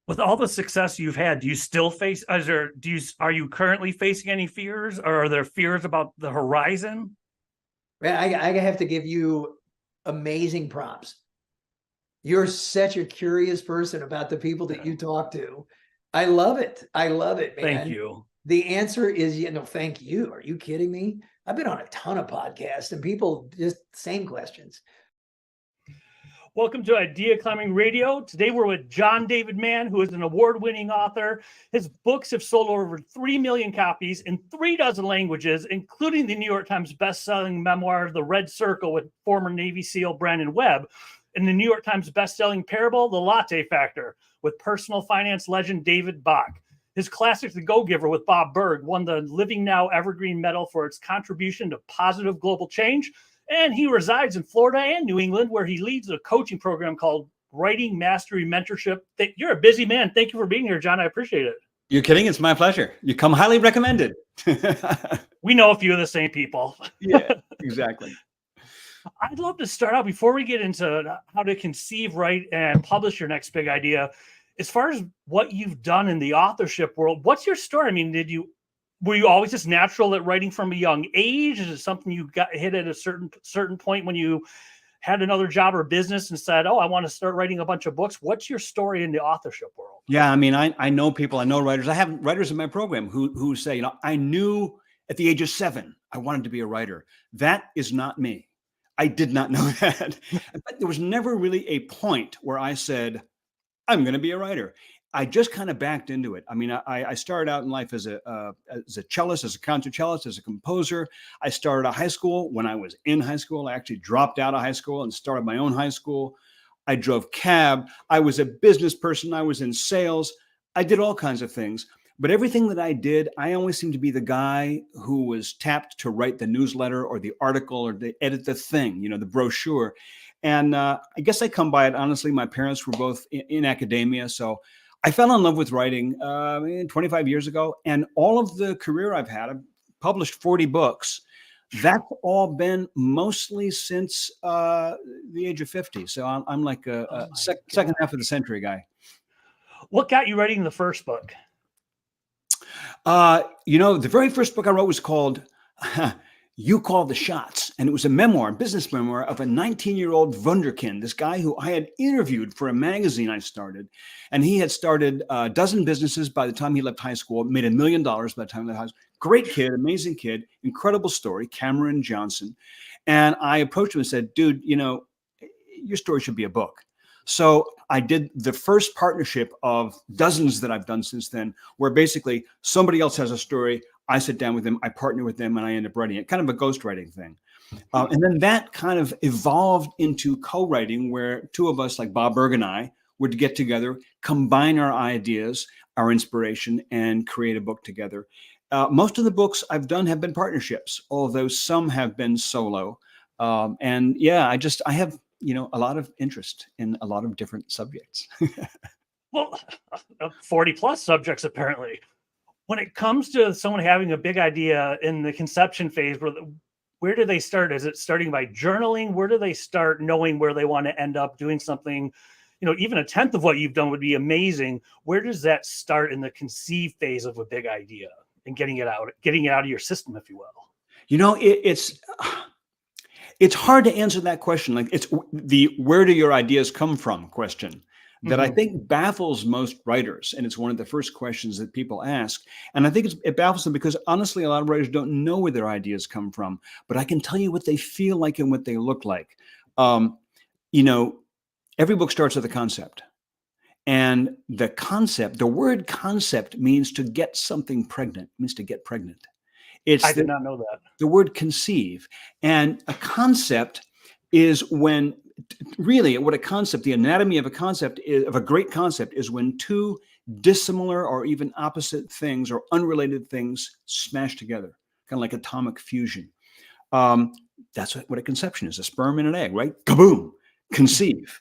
With all the success you've had, do you still face, are you currently facing any fears, or are there fears about the horizon? I have to give you amazing props. You're such a curious person about the people that you talk to. I love it. I love it, man. Thank you. The answer is, thank you. Are you kidding me? I've been on a ton of podcasts and people just same questions. Welcome to Idea Climbing Radio. Today we're with John David Mann, who is an award-winning author. His books have sold over 3 million copies in 36 languages, including the New York Times best-selling memoir, The Red Circle, with former Navy SEAL Brandon Webb, and the New York Times best-selling parable, The Latte Factor, with personal finance legend David Bach. His classic, The Go-Giver, with Bob Burg, won the Living Now Evergreen Medal for its contribution to positive global change. And he resides in Florida and New England, where he leads a coaching program called Writing Mastery Mentorship. You're a busy man. Thank you for being here, John. I appreciate it. You're kidding? It's my pleasure. You come highly recommended. We know a few of the same people. Yeah, exactly. I'd love to start out, before we get into how to conceive, write, and publish your next big idea. As far as what you've done in the authorship world, what's your story? I mean, were you always just natural at writing from a young age? Is it something you got hit at a certain point when you had another job or business and said, oh, I want to start writing a bunch of books? What's your story in the authorship world? Yeah, I mean, I know people, I know writers. I have writers in my program who say, I knew at the age of 7, I wanted to be a writer. That is not me. I did not know that. But there was never really a point where I said, I'm going to be a writer. I just kind of backed into it. I mean, I started out in life as a cellist, as a concert cellist, as a composer. I started out high school. When I was in high school, I actually dropped out of high school and started my own high school. I drove cab. I was a business person. I was in sales. I did all kinds of things. But everything that I did, I always seemed to be the guy who was tapped to write the newsletter or the article or to edit the thing, the brochure. And I guess I come by it honestly. My parents were both in academia, so I fell in love with writing 25 years ago, and all of the career I've had, I've published 40 books. That's all been mostly since the age of 50. So I'm like a second half of the century guy. What got you writing the first book? The very first book I wrote was called You Call the Shots. And it was a memoir, business memoir of a 19-year-old wunderkind, this guy who I had interviewed for a magazine I started. And he had started a dozen businesses by the time he left high school, made $1 million by the time he left high school. Great kid, amazing kid, incredible story, Cameron Johnson. And I approached him and said, dude, your story should be a book. So I did the first partnership of dozens that I've done since then, where basically somebody else has a story. I sit down with them, I partner with them, and I end up writing it, kind of a ghostwriting thing. And then that kind of evolved into co-writing, where two of us, like Bob Burg and I, would get together, combine our ideas, our inspiration, and create a book together. Most of the books I've done have been partnerships, although some have been solo. And yeah, I have, a lot of interest in a lot of different subjects. Well, 40 plus subjects, apparently. When it comes to someone having a big idea in the conception phase, where do they start? Is it starting by journaling? Where do they start knowing where they want to end up doing something? Even a tenth of what you've done would be amazing. Where does that start in the conceive phase of a big idea and getting it out of your system, if you will? It's hard to answer that question. Like, it's the where do your ideas come from question that I think baffles most writers. And it's one of the first questions that people ask. And I think it baffles them because honestly, a lot of writers don't know where their ideas come from, but I can tell you what they feel like and what they look like. Every book starts with a concept. And the word concept means to get something pregnant, means to get pregnant. I did not know that. The word conceive. And a concept is when really what a concept, the anatomy of a concept of a great concept is when two dissimilar or even opposite things or unrelated things smash together, kind of like atomic fusion. That's what a conception is, a sperm and an egg, right? Kaboom, conceive.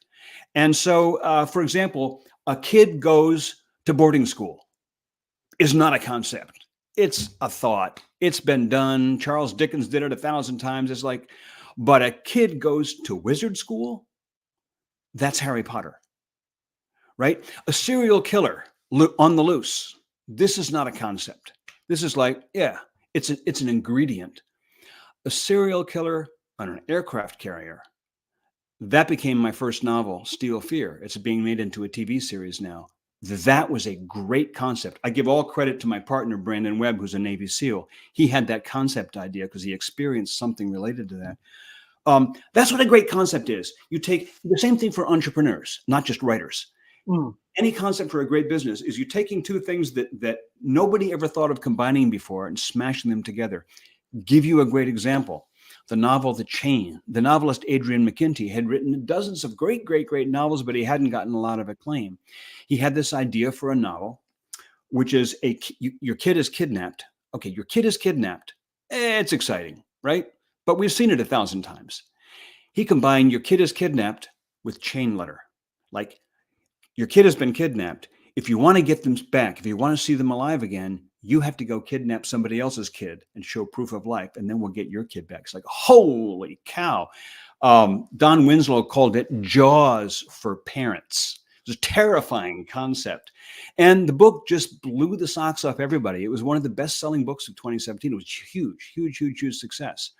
And so, for example, a kid goes to boarding school is not a concept. It's a thought. It's been done. Charles Dickens did it 1,000 times. It's like, but a kid goes to wizard school. That's Harry Potter, right? A serial killer on the loose. This is not a concept. This is like, yeah, it's an ingredient. A serial killer on an aircraft carrier. That became my first novel, Steel Fear. It's being made into a TV series now. That was a great concept. I give all credit to my partner, Brandon Webb, who's a Navy SEAL. He had that concept idea because he experienced something related to that. That's what a great concept is. You take the same thing for entrepreneurs, not just writers. Any concept for a great business is you taking two things that nobody ever thought of combining before and smashing them together. Give you a great example. The novel The Chain. The novelist Adrian McKinty had written dozens of great novels, but he hadn't gotten a lot of acclaim. He had this idea for a novel, which is your kid is kidnapped. Okay, your kid is kidnapped. It's exciting, right? But we've seen it 1,000 times. He combined your kid is kidnapped with chain letter. Like, your kid has been kidnapped. If you want to get them back, if you want to see them alive again, you have to go kidnap somebody else's kid and show proof of life, and then we'll get your kid back. It's like, holy cow. Don Winslow called it Jaws for parents. It was a terrifying concept. And the book just blew the socks off everybody. It was one of the best-selling books of 2017. It was huge success.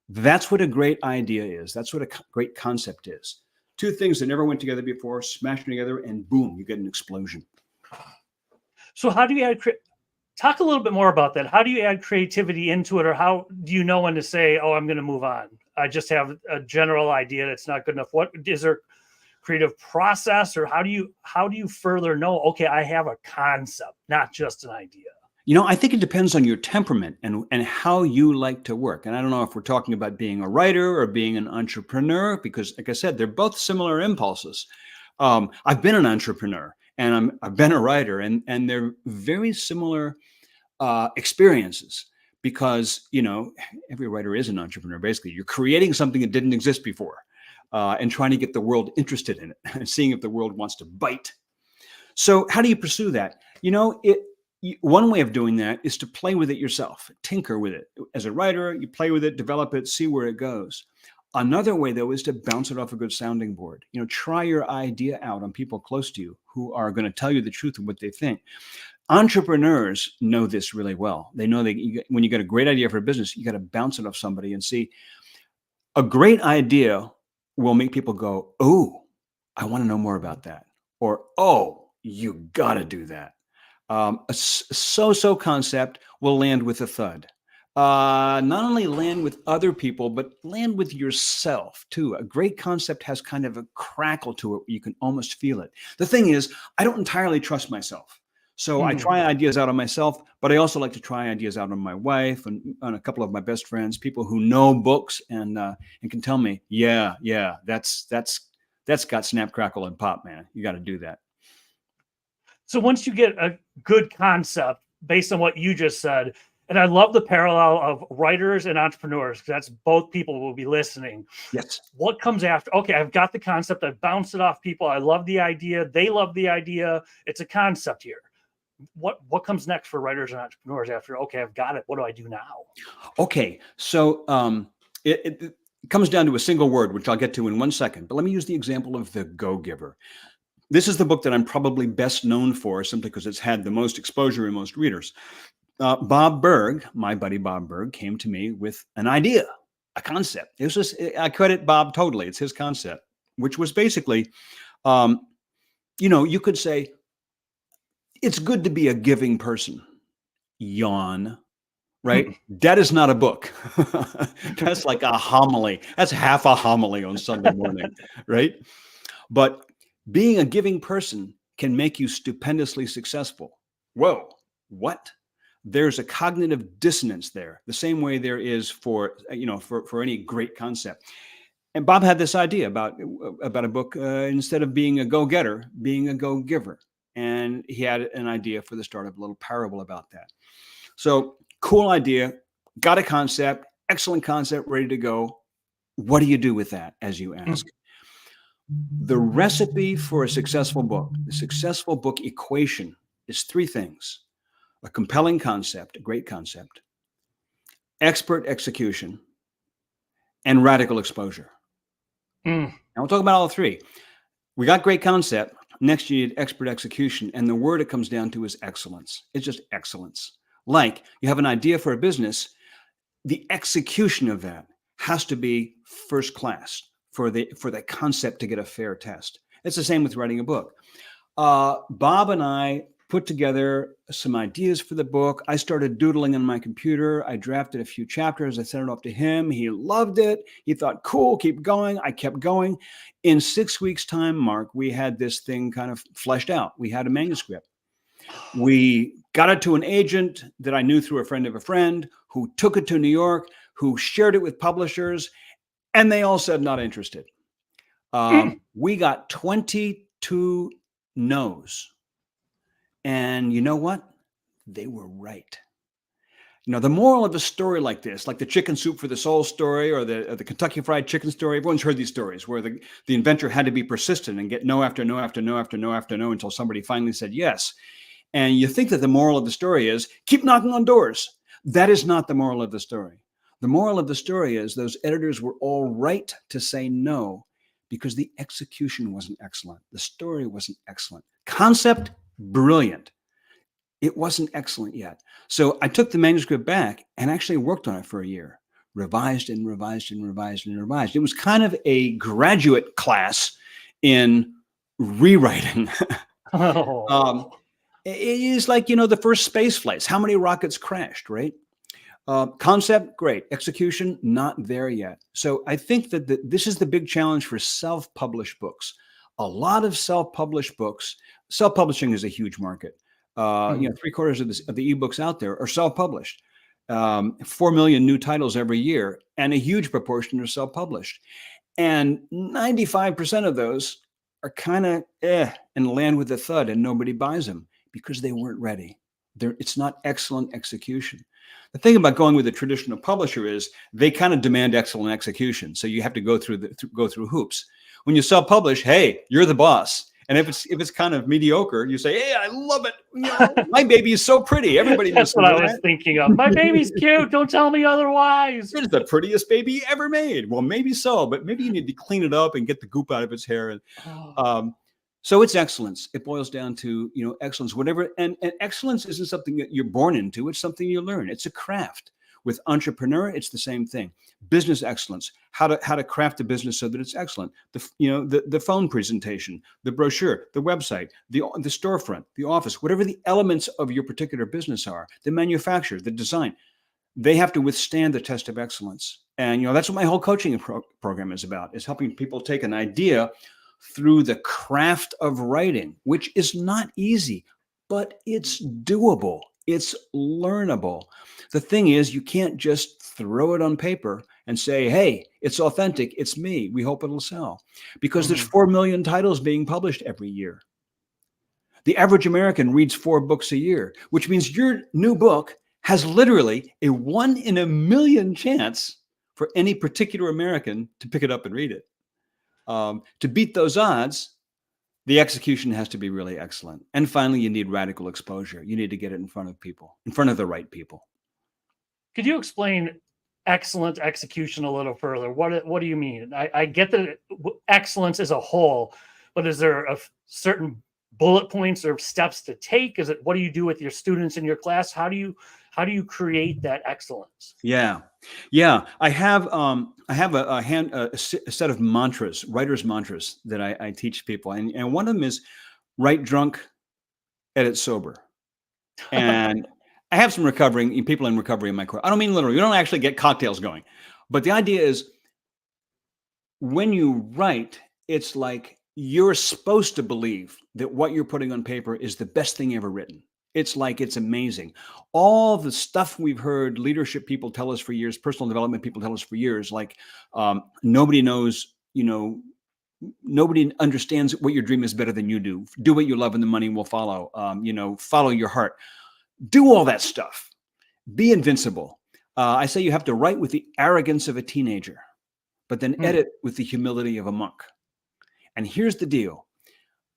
That's what a great idea is. That's what a great concept is. Two things that never went together before, smash them together, and boom, you get an explosion. So how do you add, talk a little bit more about that. How do you add creativity into it, or how do you know when to say, oh, I'm going to move on? I just have a general idea that's not good enough. What is there creative process, or how do you further know, okay, I have a concept, not just an idea? You know, I think it depends on your temperament and how you like to work. And I don't know if we're talking about being a writer or being an entrepreneur, because like I said, they're both similar impulses. I've been an entrepreneur and I've been a writer, and they're very similar experiences, because, you know, every writer is an entrepreneur. Basically, you're creating something that didn't exist before and trying to get the world interested in it and seeing if the world wants to bite. So how do you pursue that? You know, one way of doing that is to play with it yourself, tinker with it. As a writer, you play with it, develop it, see where it goes. Another way, though, is to bounce it off a good sounding board. You know, try your idea out on people close to you who are going to tell you the truth of what they think. Entrepreneurs know this really well. They know that when you get a great idea for a business, you got to bounce it off somebody and see. A great idea will make people go, oh, I want to know more about that. Or, oh, you got to do that. A so-so concept will land with a thud. Not only land with other people, but land with yourself too. A great concept has kind of a crackle to it. You can almost feel it. The thing is, I don't entirely trust myself. So I try ideas out on myself, but I also like to try ideas out on my wife and on a couple of my best friends, people who know books and can tell me, yeah, that's got snap, crackle, and pop, man. You got to do that. So once you get a good concept based on what you just said, and I love the parallel of writers and entrepreneurs, because that's both people who will be listening. Yes. What comes after? Okay, I've got the concept. I've bounced it off people. I love the idea. They love the idea. It's a concept here. What comes next for writers and entrepreneurs after, okay, I've got it. What do I do now? Okay, so it comes down to a single word, which I'll get to in 1 second. But let me use the example of The Go-Giver. This is the book that I'm probably best known for, simply because it's had the most exposure and most readers. Bob Burg, my buddy Bob Burg, came to me with an idea, a concept. It was just, I credit Bob totally. It's his concept, which was basically, you know, you could say, it's good to be a giving person. Yawn, right? That is not a book. That's like a homily. That's half a homily on Sunday morning, right? But being a giving person can make you stupendously successful. Whoa, what? There's a cognitive dissonance there, the same way there is for any great concept. And Bob had this idea about a book, instead of being a go-getter, being a go-giver. And he had an idea for the start of a little parable about that. So cool idea, got a concept, excellent concept, ready to go. What do you do with that, as you ask? The recipe for a successful book, the successful book equation, is three things: a compelling concept, a great concept, expert execution, and radical exposure. And we'll talk about all three. We got great concept. Next, you need expert execution. And the word it comes down to is excellence. It's just excellence. Like you have an idea for a business, the execution of that has to be first class for the concept to get a fair test. It's the same with writing a book. Bob and I put together some ideas for the book. I started doodling on my computer. I drafted a few chapters. I sent it off to him. He loved it. He thought, cool, keep going. I kept going. In 6 weeks' time, Mark, we had this thing kind of fleshed out. We had a manuscript. We got it to an agent that I knew through a friend of a friend who took it to New York, who shared it with publishers, and they all said not interested. We got 22 no's. And you know what? They were right. You know, the moral of a story like this, like the chicken soup for the soul story or the Kentucky Fried Chicken story, everyone's heard these stories where the inventor had to be persistent and get no after no after no after no after no until somebody finally said yes. And you think that the moral of the story is keep knocking on doors. That is not the moral of the story. The moral of the story is those editors were all right to say no because the execution wasn't excellent. The story wasn't excellent. Concept, brilliant. It wasn't excellent yet. So I took the manuscript back and actually worked on it for a year, revised and revised and revised and revised. It was kind of a graduate class in rewriting. It is like, you know, the first space flights. How many rockets crashed, right? Concept, great. Execution, not there yet. So I think that this is the big challenge for self-published books. A lot of self-published books, self-publishing is a huge market. You know, 3/4 of the ebooks out there are self-published. 4 million new titles every year, and a huge proportion are self-published. And 95% of those are kind of and land with a thud, and nobody buys them because they weren't ready. It's not excellent execution. The thing about going with a traditional publisher is they kind of demand excellent execution. So you have to go through hoops. When you self-publish, hey, you're the boss. And if it's kind of mediocre, you say, hey, I love it. You know, my baby is so pretty. Everybody That's what I was thinking of. My baby's cute. Don't tell me otherwise. It's the prettiest baby ever made. Well, maybe so, but maybe you need to clean it up and get the goop out of its hair. And so it's excellence. It boils down to, you know, excellence, whatever. And excellence isn't something that you're born into. It's something you learn. It's a craft. With entrepreneur, it's the same thing. Business excellence, how to craft a business so that it's excellent. The phone presentation, the brochure, the website, the storefront, the office, whatever the elements of your particular business are, the manufacture, the design, they have to withstand the test of excellence. And, you know, that's what my whole coaching program is about, is helping people take an idea through the craft of writing, which is not easy, but it's doable. It's learnable. The thing is, you can't just throw it on paper and say, hey, it's authentic. It's me. We hope it'll sell. Because there's 4 million titles being published every year. The average American reads 4 books a year, which means your new book has literally a 1 in a million chance for any particular American to pick it up and read it. To beat those odds, the execution has to be really excellent. And finally, you need radical exposure. You need to get it in front of people, in front of the right people. Could you explain excellent execution a little further? What do you mean? I get that excellence as a whole, but is there a certain bullet points or steps to take? Is it, what do you do with your students in your class? How do you create that excellence? Yeah. I have a set of mantras, writer's mantras that I teach people, and one of them is write drunk, edit sober. And I have some people in recovery in my course. I don't mean literally. You don't actually get cocktails going, but the idea is when you write, it's like you're supposed to believe that what you're putting on paper is the best thing ever written. It's like, it's amazing. All the stuff we've heard leadership people tell us for years, personal development people tell us for years, like nobody knows, you know, nobody understands what your dream is better than you do. Do what you love and the money will follow. You know, follow your heart. Do all that stuff. Be invincible. I say you have to write with the arrogance of a teenager, but then edit with the humility of a monk. And here's the deal.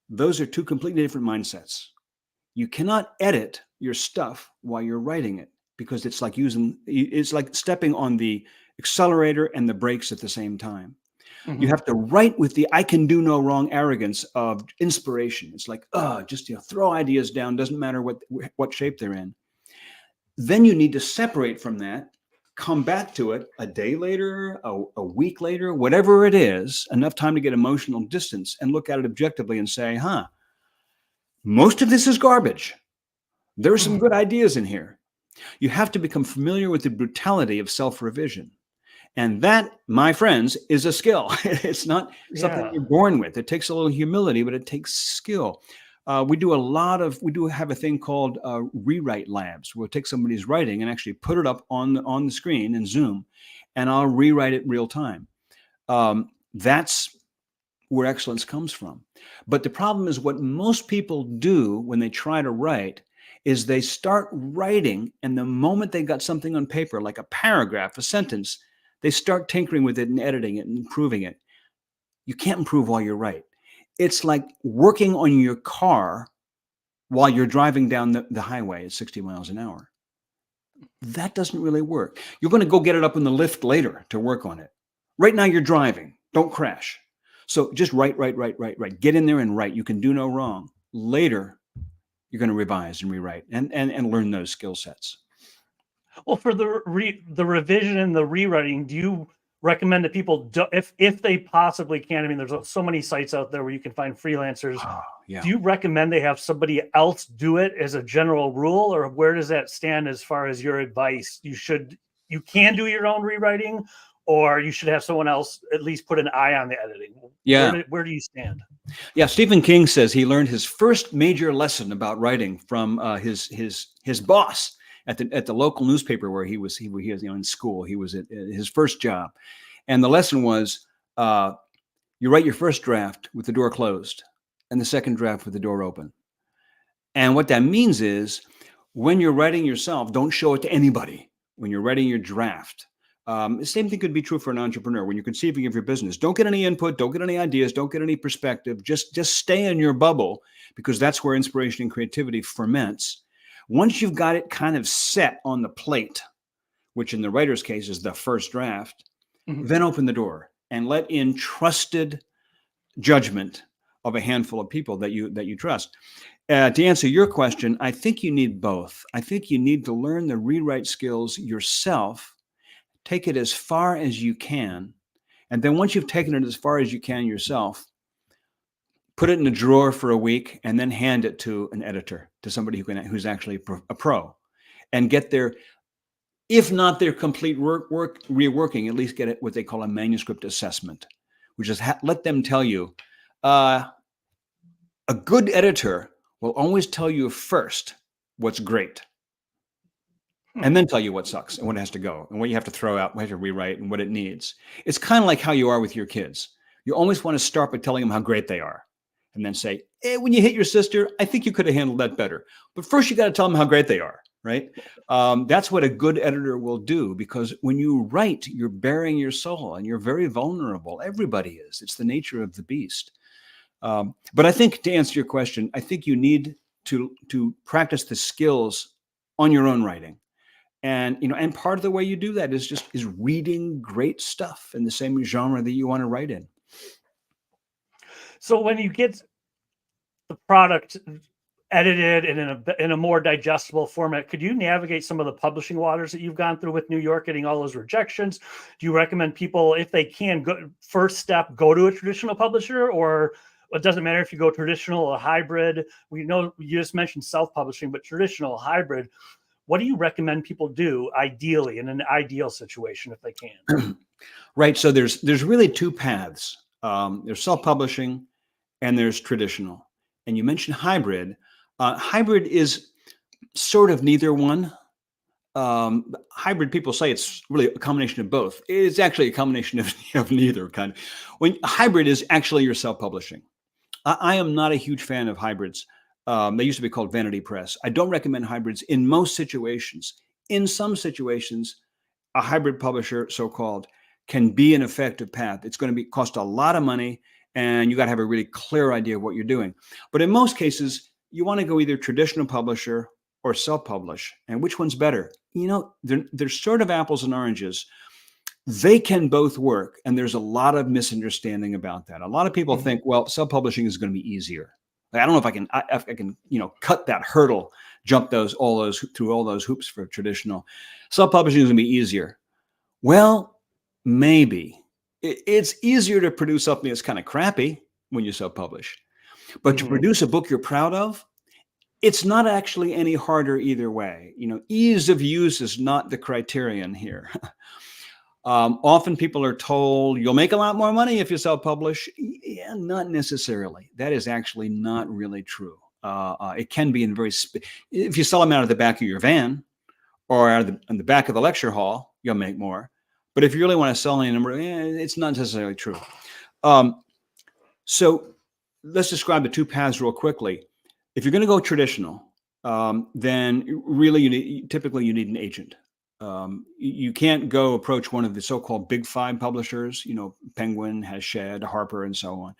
Those are two completely different mindsets. You cannot edit your stuff while you're writing it because it's like stepping on the accelerator and the brakes at the same time. You have to write with the I can do no wrong arrogance of inspiration. It's like, just throw ideas down, doesn't matter what shape they're in. Then you need to separate from that, come back to it a day later, a week later, whatever it is, enough time to get emotional distance and look at it objectively and say, most of this is garbage. There are some good ideas in here. You have to become familiar with the brutality of self-revision. And that, my friends, is a skill. It's not something you're born with. It takes a little humility, but it takes skill. We do have a thing called rewrite labs. We'll take somebody's writing and actually put it up on the screen in Zoom, and I'll rewrite it real time. That's where excellence comes from. But the problem is what most people do when they try to write is they start writing, and the moment they got something on paper, like a paragraph, a sentence, they start tinkering with it and editing it and improving it. You can't improve while you write. It's like working on your car while you're driving down the highway at 60 miles an hour. That doesn't really work. You're going to go get it up in the lift later to work on it. Right now you're driving. Don't crash. So just write. Get in there and write. You can do no wrong. Later, you're going to revise and rewrite and learn those skill sets. Well, for the revision and the rewriting, do you recommend that people do, if they possibly can? I mean, there's so many sites out there where you can find freelancers. Do you recommend they have somebody else do it as a general rule, or where does that stand as far as your advice? You can do your own rewriting, or you should have someone else at least put an eye on the editing. Yeah. Where do you stand? Yeah. Stephen King says he learned his first major lesson about writing from his boss at the local newspaper where he was in school. He was at his first job. And the lesson was, you write your first draft with the door closed and the second draft with the door open. And what that means is when you're writing yourself, don't show it to anybody. When you're writing your draft, the same thing could be true for an entrepreneur. When you're conceiving of your business, don't get any input, don't get any ideas, don't get any perspective. Just stay in your bubble, because that's where inspiration and creativity ferments. Once you've got it kind of set on the plate, which in the writer's case is the first draft, then open the door and let in trusted judgment of a handful of people that you trust. To answer your question, I think you need both. I think you need to learn the rewrite skills yourself, take it as far as you can, and then once you've taken it as far as you can yourself, put it in a drawer for a week and then hand it to an editor, to somebody who's actually a pro, and get their, if not their complete reworking, at least get it what they call a manuscript assessment, which is let them tell you. A good editor will always tell you first what's great, and then tell you what sucks and what has to go and what you have to throw out, what you have to rewrite, and what it needs. It's kind of like how you are with your kids. You always want to start by telling them how great they are, and then say, when you hit your sister, I think you could have handled that better. But first, you got to tell them how great they are, right? That's what a good editor will do, because when you write, you're bearing your soul and you're very vulnerable. Everybody is. It's the nature of the beast. But I think, to answer your question, I think you need to practice the skills on your own writing. And part of the way you do that is reading great stuff in the same genre that you want to write in. So when you get the product edited and in a more digestible format, could you navigate some of the publishing waters that you've gone through with New York, getting all those rejections? Do you recommend people, if they can, first step, go to a traditional publisher, or it doesn't matter if you go traditional or hybrid? We know you just mentioned self-publishing, but traditional, hybrid. What do you recommend people do ideally in an ideal situation if they can? Right. So there's really two paths. There's self-publishing and there's traditional. And you mentioned hybrid. Hybrid is sort of neither one. Hybrid, people say it's really a combination of both. It's actually a combination of neither kind. When hybrid is actually your self-publishing. I am not a huge fan of hybrids. They used to be called vanity press. I don't recommend hybrids in most situations. In some situations, a hybrid publisher, so-called, can be an effective path. It's going to cost a lot of money, and you got to have a really clear idea of what you're doing. But in most cases, you want to go either traditional publisher or self-publish. And which one's better? They're sort of apples and oranges. They can both work. And there's a lot of misunderstanding about that. A lot of people think, well, self-publishing is going to be easier. Like, I don't know if I can, cut that hurdle, jump through all those hoops for traditional. Self-publishing is going to be easier. Well, maybe. It's easier to produce something that's kind of crappy when you self-publish. But to produce a book you're proud of, it's not actually any harder either way. Ease of use is not the criterion here. Often people are told you'll make a lot more money if you self-publish. Yeah, not necessarily. That is actually not really true. It can be if you sell them out of the back of your van or out of in the back of the lecture hall, you'll make more. But if you really want to sell any number, it's not necessarily true. So let's describe the two paths real quickly. If you're going to go traditional, then really typically you need an agent. You can't go approach one of the so-called big five publishers, Penguin, Hachette, Harper, and so on.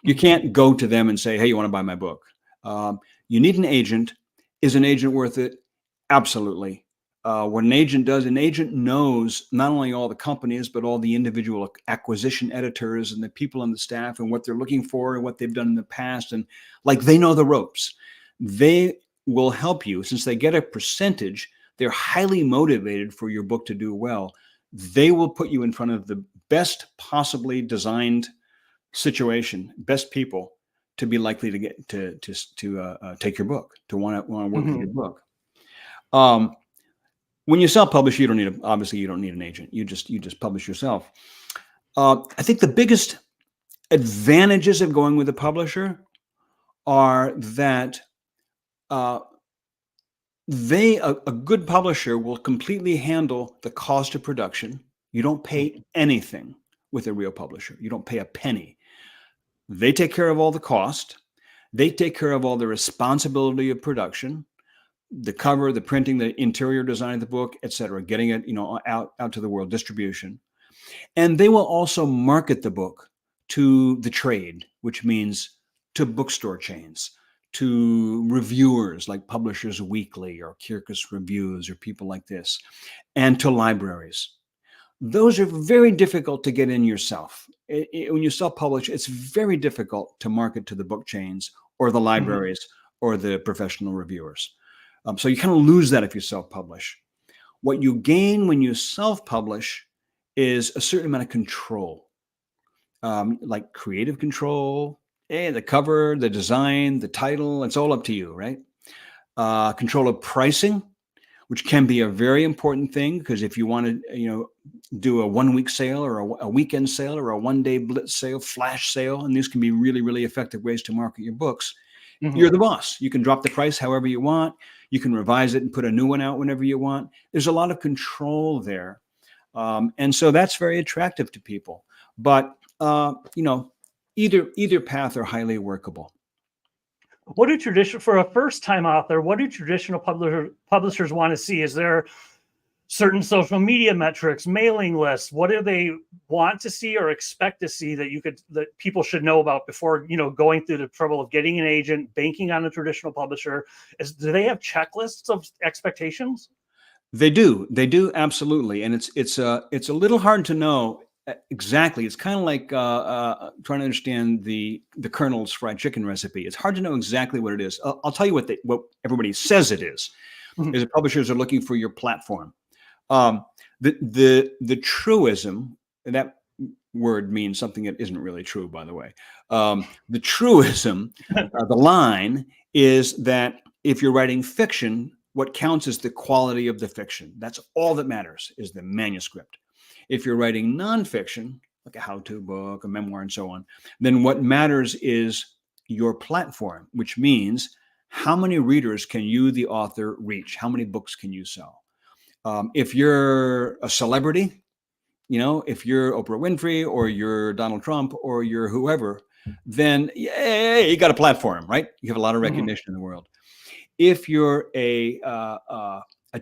You can't go to them and say, hey, you want to buy my book? You need an agent. Is an agent worth it? Absolutely. What an agent does, an agent knows not only all the companies, but all the individual acquisition editors and the people on the staff and what they're looking for and what they've done in the past. And they know the ropes. They will help you since they get a percentage. They're highly motivated for your book to do well. They will put you in front of the best possibly designed situation, best people to be likely to get to take your book, to want to work with your book. When you self-publish, you don't need an agent. You just publish yourself. I think the biggest advantages of going with a publisher are that a good publisher will completely handle the cost of production. You don't pay anything with a real publisher. You don't pay a penny. They take care of all the cost. They take care of all the responsibility of production, the cover, the printing, the interior design of the book, etc., getting it, out to the world, distribution. And they will also market the book to the trade, which means to bookstore chains, to reviewers like Publishers Weekly or Kirkus Reviews or people like this, and to libraries. Those are very difficult to get in yourself. When you self-publish, it's very difficult to market to the book chains or the libraries or the professional reviewers. So you kind of lose that if you self-publish. What you gain when you self-publish is a certain amount of control, like creative control, the cover, the design, the title, it's all up to you, right? Control of pricing, which can be a very important thing because if you want to, do a 1 week sale or a weekend sale or a 1 day blitz sale, flash sale, and these can be really, really effective ways to market your books. You're the boss. You can drop the price however you want. You can revise it and put a new one out whenever you want. There's a lot of control there. And so that's very attractive to people. But, either path are highly workable. For a first-time author, what do traditional publishers want to see? Is there certain social media metrics, mailing lists? What do they want to see or expect to see that people should know about before, going through the trouble of getting an agent, banking on a traditional publisher? Do they have checklists of expectations? They do. Absolutely. And it's a little hard to know exactly. It's kind of like trying to understand the Colonel's fried chicken recipe. It's hard to know exactly what it is. I'll tell you what everybody says it is. Is that publishers are looking for your platform. The truism, and that word means something that isn't really true, by the way. The truism, the line is that if you're writing fiction, what counts is the quality of the fiction. That's all that matters, is the manuscript. If you're writing nonfiction, like a how-to book, a memoir, and so on, then what matters is your platform, which means how many readers can you, the author, reach? How many books can you sell? If you're a celebrity, if you're Oprah Winfrey or you're Donald Trump or you're whoever, then you got a platform, right? You have a lot of recognition in the world. If you're a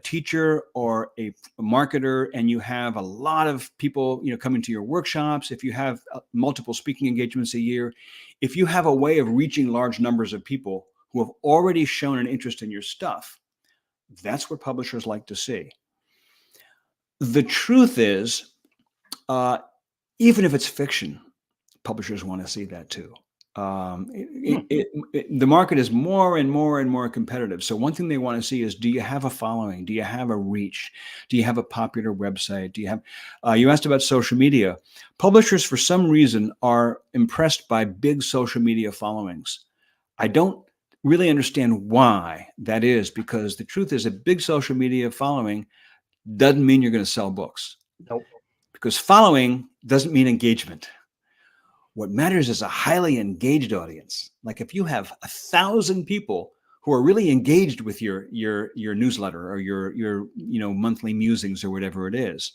teacher or a marketer and you have a lot of people, coming to your workshops, if you have multiple speaking engagements a year, if you have a way of reaching large numbers of people who have already shown an interest in your stuff, that's what publishers like to see. The truth is Even if it's fiction, publishers want to see that too. The market is more and more and more competitive. So one thing they want to see is, do you have a following? Do you have a reach? Do you have a popular website? Do you have, you asked about social media. Publishers, for some reason, are impressed by big social media followings. I don't really understand why that is, because the truth is a big social media following doesn't mean you're going to sell books. Nope. Because following doesn't mean engagement. What matters is a highly engaged audience. Like if you have 1,000 people who are really engaged with your newsletter or your monthly musings or whatever it is,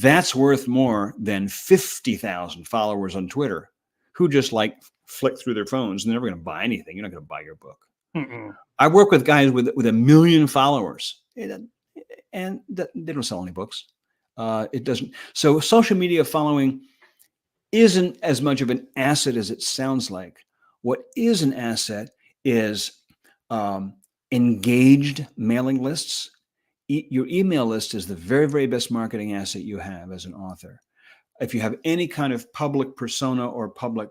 that's worth more than 50,000 followers on Twitter who just like flick through their phones and they're never going to buy anything. You're not going to buy your book. I work with guys with 1 million followers, and they don't sell any books. It doesn't. So social media following isn't as much of an asset as it sounds like. What is an asset is engaged mailing lists. Your email list is the very, very best marketing asset you have as an author. If you have any kind of public persona or public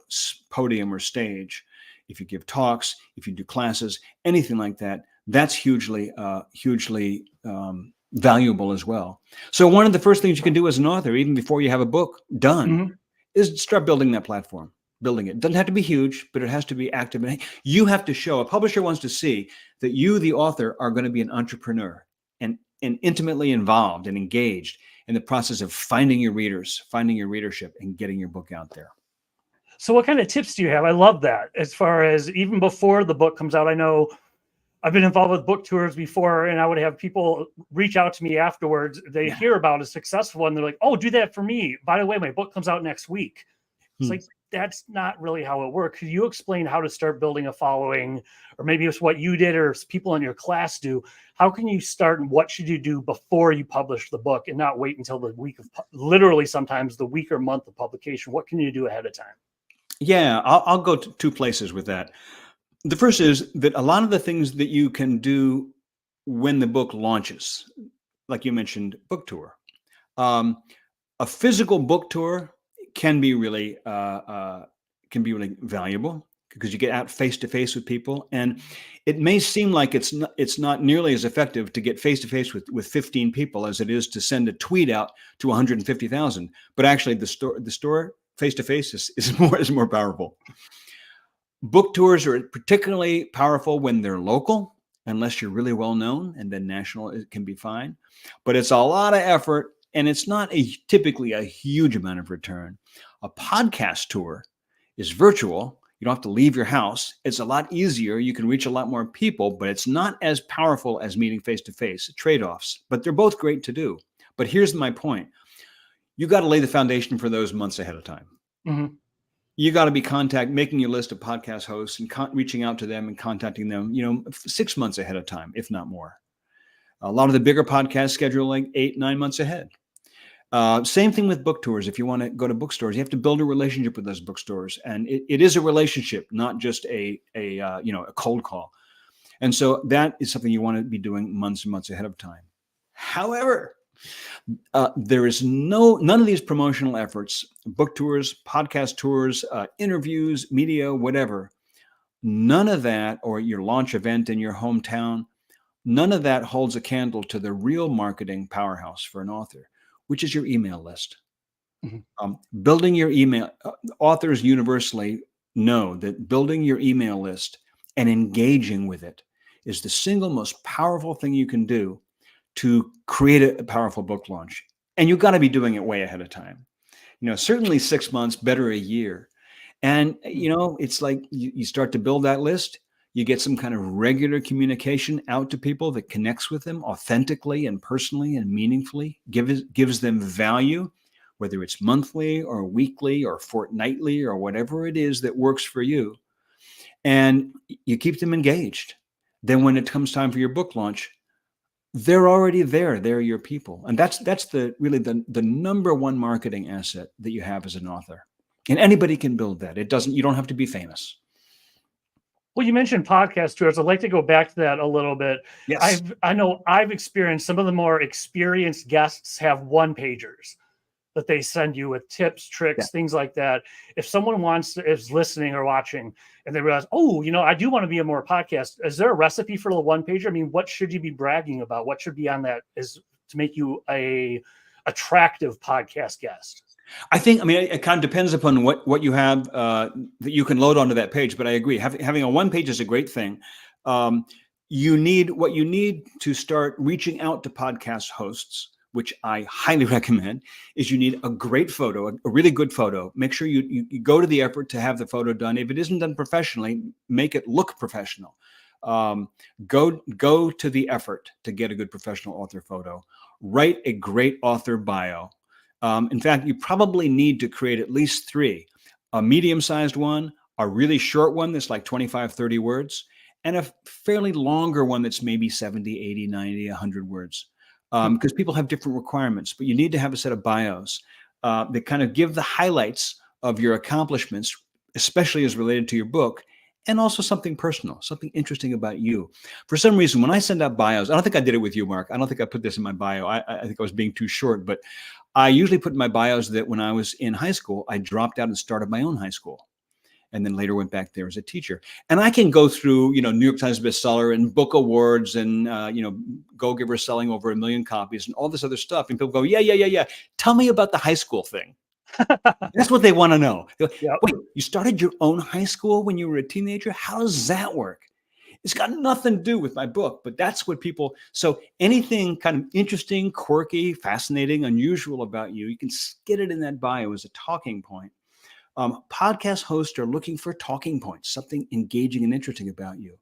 podium or stage, if you give talks, if you do classes, anything like that, that's hugely valuable as well. So one of the first things you can do as an author, even before you have a book done, is start building that platform, building it. It doesn't have to be huge, but it has to be active. And you have to show, a publisher wants to see that you, the author, are going to be an entrepreneur and intimately involved and engaged in the process of finding your readers, finding your readership, and getting your book out there. So what kind of tips do you have? I love that. As far as even before the book comes out, I know I've been involved with book tours before, and I would have people reach out to me afterwards. They hear about a successful one. They're like, oh, do that for me. By the way, my book comes out next week. It's like, that's not really how it works. Could you explain how to start building a following, or maybe it's what you did or people in your class do? How can you start, and what should you do before you publish the book and not wait until the week of, literally sometimes the week or month of publication? What can you do ahead of time? Yeah, I'll go to 2 places with that. The first is that a lot of the things that you can do when the book launches, like you mentioned, book tour. A physical book tour can be really valuable because you get out face to face with people, and it may seem like it's not nearly as effective to get face to face with 15 people as it is to send a tweet out to 150,000. But actually, the store face to face is more powerful. Book tours are particularly powerful when they're local, unless you're really well known, and then national it can be fine. But it's a lot of effort, and it's not typically a huge amount of return. A podcast tour is virtual. You don't have to leave your house. It's a lot easier. You can reach a lot more people, but it's not as powerful as meeting face to face. Trade-offs, but they're both great to do. But here's my point. You got to lay the foundation for those months ahead of time. You got to be making your list of podcast hosts and reaching out to them and contacting them, 6 months ahead of time, if not more. A lot of the bigger podcasts schedule like 8-9 months ahead. Same thing with book tours. If you want to go to bookstores, you have to build a relationship with those bookstores, and it is a relationship, not just a cold call. And so that is something you want to be doing months and months ahead of time. However, there is none of these promotional efforts, book tours, podcast tours, interviews, media, whatever, none of that, or your launch event in your hometown, none of that holds a candle to the real marketing powerhouse for an author, which is your email list. Building your email, authors universally know that building your email list and engaging with it is the single most powerful thing you can do to create a powerful book launch. And you've got to be doing it way ahead of time. Certainly 6 months, better a year. And, it's like you start to build that list. You get some kind of regular communication out to people that connects with them authentically and personally and meaningfully, gives them value, whether it's monthly or weekly or fortnightly or whatever it is that works for you. And you keep them engaged. Then when it comes time for your book launch, they're already there. They're your people. And that's really the number one marketing asset that you have as an author. And anybody can build that. You don't have to be famous. Well, you mentioned podcast tours. I'd like to go back to that a little bit. Yes. I know I've experienced some of the more experienced guests have one-pagers. that they send you with tips, tricks, Yeah. things like that. If someone is listening or watching and they realize, oh, I do want to be a more podcast. Is there a recipe for the one pager? I mean, what should you be bragging about? What should be on that is to make you a attractive podcast guest? I mean, it kind of depends upon what you have that you can load onto that page. But I agree, having a one page is a great thing. What you need to start reaching out to podcast hosts, which I highly recommend, is you need a great photo, a really good photo. Make sure you go to the effort to have the photo done. If it isn't done professionally, make it look professional. Go to the effort to get a good professional author photo. Write a great author bio. In fact, you probably need to create at least 3, a medium-sized one, a really short one that's like 25, 30 words, and a fairly longer one that's maybe 70, 80, 90, 100 words. Because people have different requirements, but you need to have a set of bios that kind of give the highlights of your accomplishments, especially as related to your book, and also something personal, something interesting about you. For some reason, when I send out bios, I don't think I did it with you, Mark. I don't think I put this in my bio. I think I was being too short, but I usually put in my bios that when I was in high school, I dropped out and started my own high school, and then later went back there as a teacher. And I can go through, New York Times bestseller and book awards and, Go Giver selling over 1 million copies and all this other stuff. And people go, yeah. Tell me about the high school thing. That's what they want to know. Yep. Wait, you started your own high school when you were a teenager? How does that work? It's got nothing to do with my book, but that's what so anything kind of interesting, quirky, fascinating, unusual about you, you can get it in that bio as a talking point. Podcast hosts are looking for talking points, something engaging and interesting about you.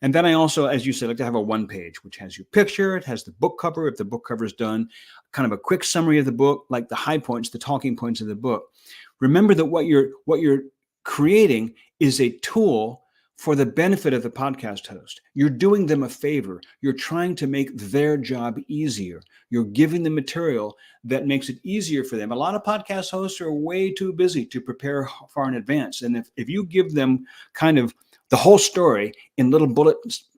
And then I also, as you said, like to have a one page, which has your picture, it has the book cover, if the book cover is done, kind of a quick summary of the book, like the high points, the talking points of the book. Remember that what you're creating is a tool for the benefit of the podcast host. You're doing them a favor. You're trying to make their job easier. You're giving them material that makes it easier for them. A lot of podcast hosts are way too busy to prepare far in advance. And if you give them kind of the whole story in little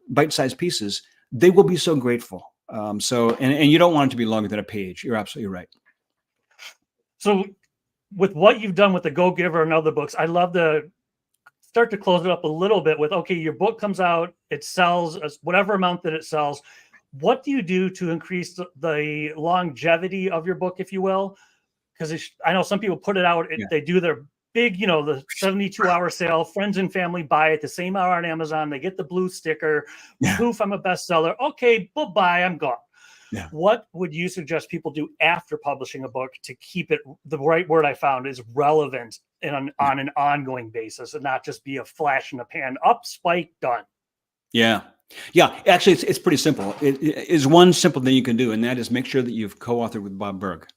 bite-sized pieces, they will be so grateful. And you don't want it to be longer than a page. You're absolutely right. So with what you've done with the Go Giver and other books, I love to start to close it up a little bit with, okay, your book comes out, it sells whatever amount that it sells. What do you do to increase the longevity of your book, if you will? Because I know some people put it out, they do their big, the 72-hour sale, friends and family buy it the same hour on Amazon, they get the blue sticker, poof, I'm a bestseller. Okay, bye-bye, I'm gone. Yeah. What would you suggest people do after publishing a book to keep it, the right word I found is relevant and on an ongoing basis and not just be a flash in the pan, up, spike, done? Yeah. Actually, it's pretty simple. It is one simple thing you can do, and that is make sure that you've co-authored with Bob Burg.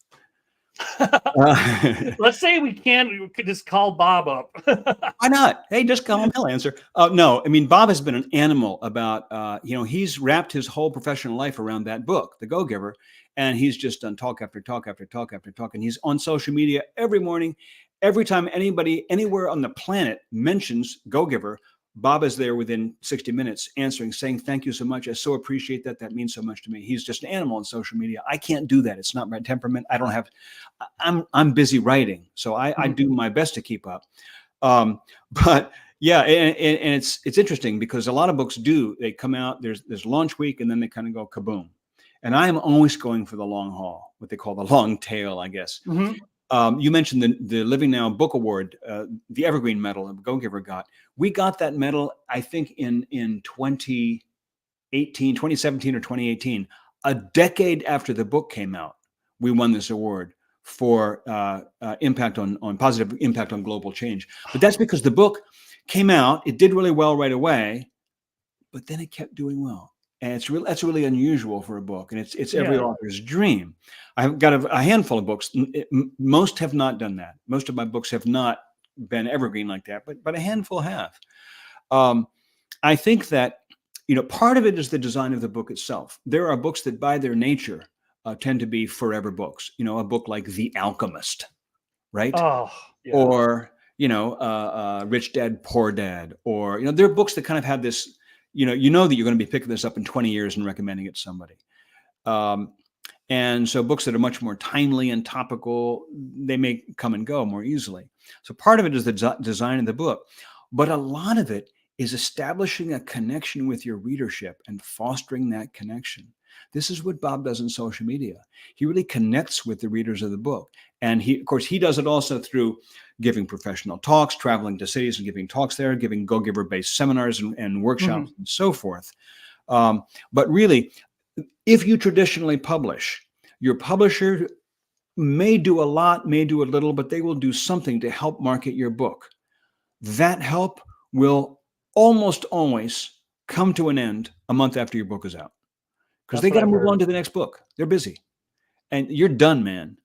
Let's say we could just call Bob up. Why not? Hey, just call him. He'll answer. No, I mean, Bob has been an animal about, he's wrapped his whole professional life around that book, The Go Giver, and he's just done talk after talk after talk after talk. And he's on social media every morning. Every time anybody anywhere on the planet mentions Go Giver, Bob is there within 60 minutes answering, saying, thank you so much. I so appreciate that. That means so much to me. He's just an animal on social media. I can't do that. It's not my temperament. I'm busy writing. So I do my best to keep up. But yeah, and it's interesting because a lot of books they come out, there's launch week and then they kind of go kaboom. And I am always going for the long haul, what they call the long tail, I guess. Mm-hmm. You mentioned the Living Now Book Award, the Evergreen Medal that Go Giver got. We got that medal, I think, in 2017 or 2018, a decade after the book came out. We won this award for positive impact on global change. But that's because the book came out, it did really well right away, but then it kept doing well. And that's really unusual for a book, and it's every author's dream. I've got a handful of books. Most have not done that. Most of my books have not been evergreen like that, but a handful have. I think that part of it is the design of the book itself. There are books that, by their nature, tend to be forever books. A book like The Alchemist, right? Oh, yeah. Or Rich Dad Poor Dad, or there are books that kind of have this. That you're going to be picking this up in 20 years and recommending it to somebody. And so books that are much more timely and topical, they may come and go more easily. So part of it is the design of the book, but a lot of it is establishing a connection with your readership and fostering that connection. This is what Bob does in social media. He really connects with the readers of the book. And of course, he does it also through giving professional talks, traveling to cities and giving talks there, giving go-giver-based seminars and workshops and so forth. But really, if you traditionally publish, your publisher may do a lot, may do a little, but they will do something to help market your book. That help will almost always come to an end a month after your book is out, because they got to move on to the next book. They're busy and you're done, man.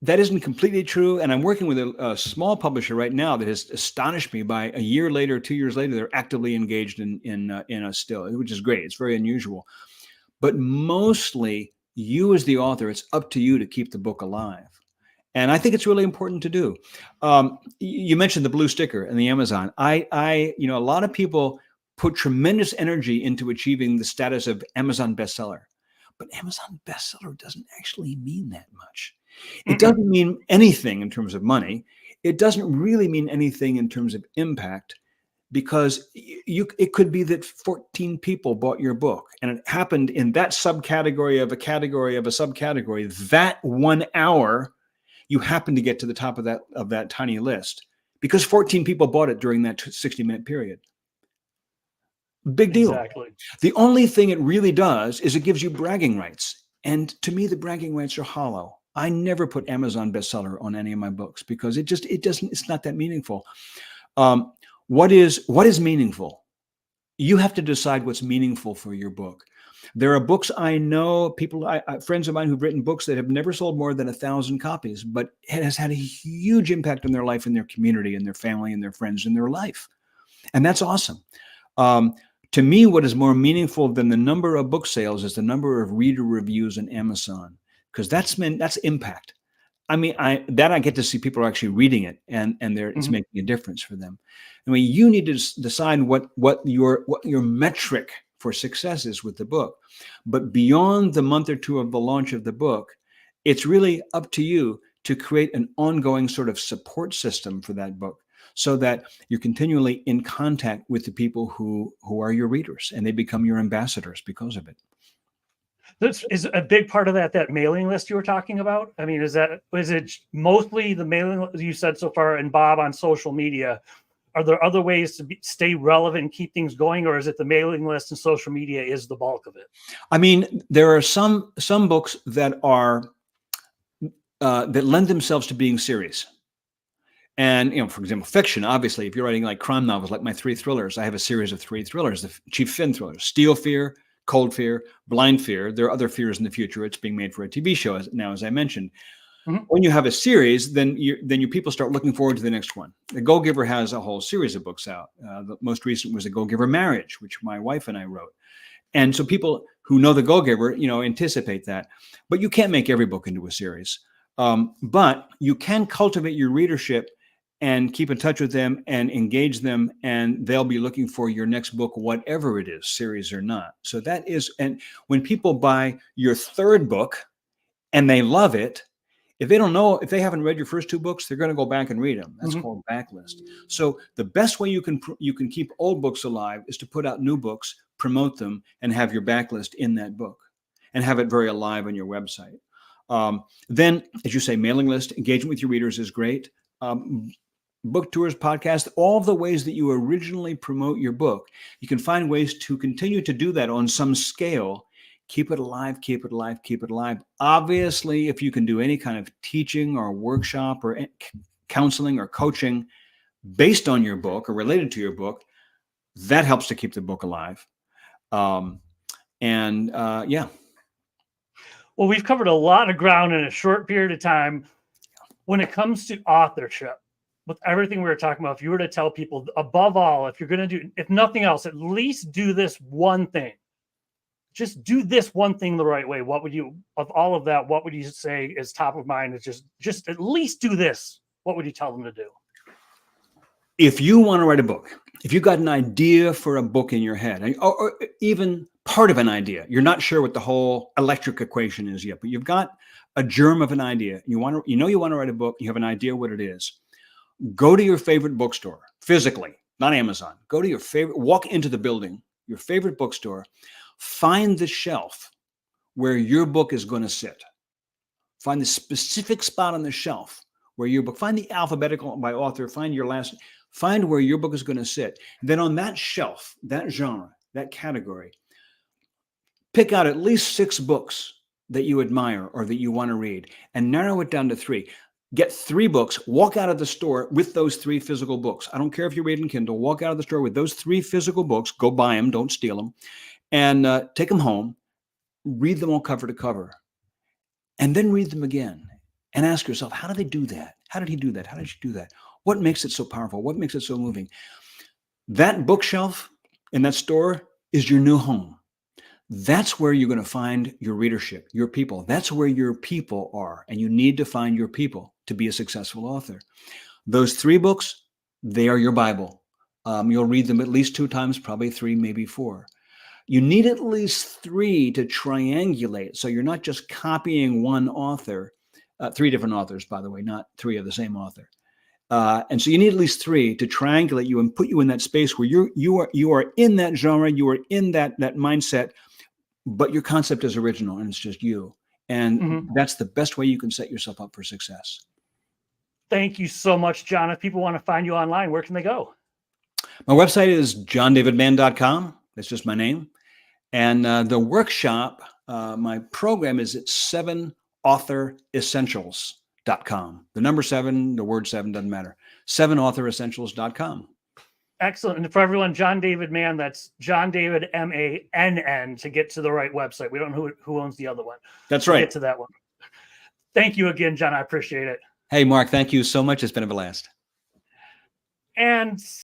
That isn't completely true. And I'm working with a small publisher right now that has astonished me by a year later, 2 years later, they're actively engaged in us still, which is great. It's very unusual. But mostly you as the author, it's up to you to keep the book alive. And I think it's really important to do. You mentioned the blue sticker and the Amazon. A lot of people put tremendous energy into achieving the status of Amazon bestseller, but Amazon bestseller doesn't actually mean that much. It doesn't mean anything in terms of money. It doesn't really mean anything in terms of impact, because it could be that 14 people bought your book and it happened in that subcategory of a category of a subcategory. That 1 hour, you happen to get to the top of that tiny list because 14 people bought it during that 60-minute period. Big deal. Exactly. The only thing it really does is it gives you bragging rights. And to me, the bragging rights are hollow. I never put Amazon bestseller on any of my books because it's not that meaningful. What is meaningful? You have to decide what's meaningful for your book. There are books I know, friends of mine who've written books that have never sold more than 1,000 copies, but it has had a huge impact on their life and their community and their family and their friends and their life. And that's awesome. To me, what is more meaningful than the number of book sales is the number of reader reviews on Amazon, because that's impact. I mean, I get to see people are actually reading it and it's making a difference for them. I mean, you need to decide what your metric for success is with the book. But beyond the month or two of the launch of the book, it's really up to you to create an ongoing sort of support system for that book, so that you're continually in contact with the people who are your readers and they become your ambassadors because of it. This is a big part of that mailing list you were talking about. I mean, is it mostly the mailing list you said so far, and Bob on social media? Are there other ways to stay relevant and keep things going, or is it the mailing list and social media is the bulk of it? I mean, there are some books that are that lend themselves to being serious. And, for example, fiction, obviously, if you're writing like crime novels, like my 3 thrillers, I have a series of 3 thrillers, the Chief Finn thrillers: Steel Fear, Cold Fear, Blind Fear. There are other fears in the future. It's being made for a TV show now, as I mentioned. When you have a series, then your people start looking forward to the next one. The Go-Giver has a whole series of books out. The most recent was The Go-Giver Marriage, which my wife and I wrote. And so people who know The Go-Giver, anticipate that. But you can't make every book into a series. But you can cultivate your readership and keep in touch with them and engage them, and they'll be looking for your next book, whatever it is, series or not. So that is, and when people buy your 3rd book and they love it, if they haven't read your first 2 books, they're going to go back and read them. That's called backlist. So the best way you can keep old books alive is to put out new books, promote them, and have your backlist in that book and have it very alive on your website. Then, as you say, mailing list, engagement with your readers is great. Book tours, podcasts, all the ways that you originally promote your book, you can find ways to continue to do that on some scale. Keep it alive, keep it alive, keep it alive. Obviously, if you can do any kind of teaching or workshop or counseling or coaching based on your book or related to your book, that helps to keep the book alive. Yeah. Well, we've covered a lot of ground in a short period of time. When it comes to authorship, with everything we were talking about, if you were to tell people, above all, if you're going to do, if nothing else, at least do this one thing. Just do this one thing the right way. What would you, of all of that, what would you say is top of mind? Is just at least do this. What would you tell them to do? If you want to write a book, if you got an idea for a book in your head, or even part of an idea. You're not sure what the whole electric equation is yet, but you've got a germ of an idea. You want to write a book. You have an idea what it is. Go to your favorite bookstore physically, not Amazon. Go to your favorite, walk into the building, your favorite bookstore, find the shelf where your book is going to sit. Find the specific spot on the shelf where your book, find the alphabetical by author, find where your book is going to sit. Then on that shelf, that genre, that category, pick out at least 6 books that you admire or that you want to read and narrow it down to 3. Get 3 books, walk out of the store with those 3 physical books. I don't care if you're reading Kindle, walk out of the store with those 3 physical books, go buy them, don't steal them, and take them home, read them all cover to cover, and then read them again and ask yourself, how did they do that? How did he do that? How did she do that? What makes it so powerful? What makes it so moving? That bookshelf in that store is your new home. That's where you're going to find your readership, your people. That's where your people are. And you need to find your people to be a successful author. Those 3 books, they are your Bible. You'll read them at least 2 times, probably 3, maybe 4. You need at least 3 to triangulate. So you're not just copying one author, 3 different authors, by the way, not 3 of the same author. And so you need at least 3 to triangulate you and put you in that space where you are in that genre, you are in that mindset, but your concept is original and it's just you. And that's the best way you can set yourself up for success. Thank you so much, John. If people want to find you online, where can they go? My website is johndavidmann.com. That's just my name. And the workshop, my program is at 7authoressentials.com. The number 7, the word 7 doesn't matter. 7authoressentials.com. Excellent. And for everyone, John David Mann, that's John David MANN to get to the right website. We don't know who owns the other one. That's right. Get to that one. Thank you again, John. I appreciate it. Hey, Mark, thank you so much. It's been a blast. And